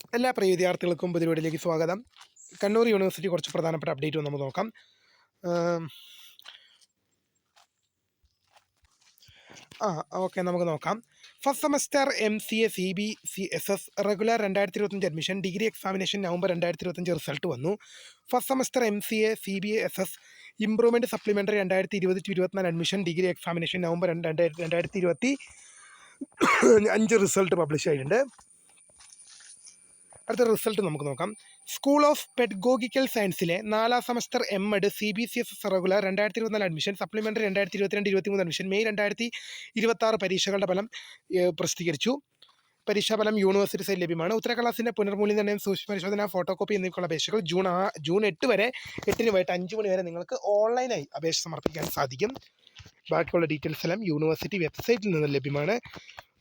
എല്ലാ പ്രിയ വിദ്യാർത്ഥികൾക്കും പുതിയ വീഡിയോയിലേക്ക് സ്വാഗതം. കണ്ണൂർ യൂണിവേഴ്സിറ്റി കുറച്ച് പ്രധാനപ്പെട്ട അപ്ഡേറ്റ് നമുക്ക് നോക്കാം. ഓക്കെ, നമുക്ക് നോക്കാം. First semester MCA CBCSS regular 2025 admission degree examination November 2025 result വന്നു. First semester MCA CBSS improvement supplementary 2020-24 admission degree examination November 2025 result publish ആയിട്ടുണ്ട്. അടുത്ത റിസൾട്ട് നമുക്ക് നോക്കാം. സ്കൂൾ ഓഫ് പെഡഗോഗിക്കൽ സയൻസിലെ 4ാം semester MEd CBCSS regular 2024 admission supplementary 2022-23 admission May 2026 പരീക്ഷകളുടെ ഫലം പ്രസിദ്ധീകരിച്ചു. പരീക്ഷാഫലം യൂണിവേഴ്സിറ്റി സൈറ്റ് ലഭ്യമാണ്. ഉത്തരക്കടലാസിൻ്റെ പുനർമൂല്യനിർണ്ണയം, സൂക്ഷ്മ പരിശോധന, ഫോട്ടോ കോപ്പി എന്നിവയ്ക്കുള്ള അപേക്ഷകൾ ജൂൺ 8 വരെ 8 വൈകിട്ട് 5 മണി വരെ നിങ്ങൾക്ക് ഓൺലൈനായി അപേക്ഷ സമർപ്പിക്കാൻ സാധിക്കും. ബാക്കിയുള്ള ഡീറ്റെയിൽസ് എല്ലാം യൂണിവേഴ്സിറ്റി വെബ്സൈറ്റിൽ നിന്ന് ലഭ്യമാണ്.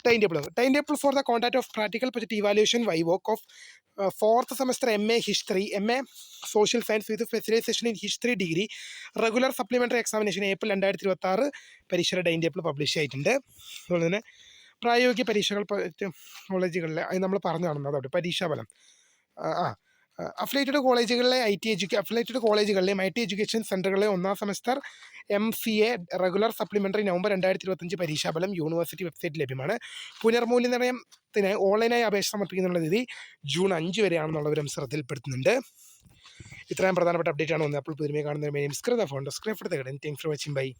Time table for the conduct of practical project evaluation വൈവോക്ക് of 4th semester MA history, MA social science with specialisation in history degree regular supplementary examination April 2026 പരീക്ഷയുടെ ടൈം ടേബിൾ പബ്ലിഷ് ആയിട്ടുണ്ട്. അതുപോലെ തന്നെ പ്രായോഗിക പരീക്ഷകൾ കോളേജുകളിലെ അത് നമ്മൾ പറഞ്ഞു കാണുന്നത് അവിടെ പരീക്ഷാഫലം അഫിലിയേറ്റഡ് കോളേജുകളിലെയും IT എഡ്യൂക്കേഷൻ സെൻ്ററുകളിലെ 1ാം semester MCA regular supplementary November 2025 പരീക്ഷാഫലം യൂണിവേഴ്സിറ്റി വെബ്സൈറ്റ് ലഭ്യമാണ്. പുനർമൂല്യനിർണ്ണയത്തിന് ഓൺലൈനായി അപേക്ഷ സമർപ്പിക്കുന്നുള്ള തീയതി ജൂൺ 5 വരെയാണെന്നുള്ളവരും ശ്രദ്ധയിൽപ്പെടുത്തുന്നുണ്ട്. ഇത്രയും പ്രധാനപ്പെട്ട അപ്ഡേറ്റ് ആണ് വന്നത്. അപ്പോൾ പുതുമയെ കാണുന്ന phone screen for the guidance. Thanks for watching. By.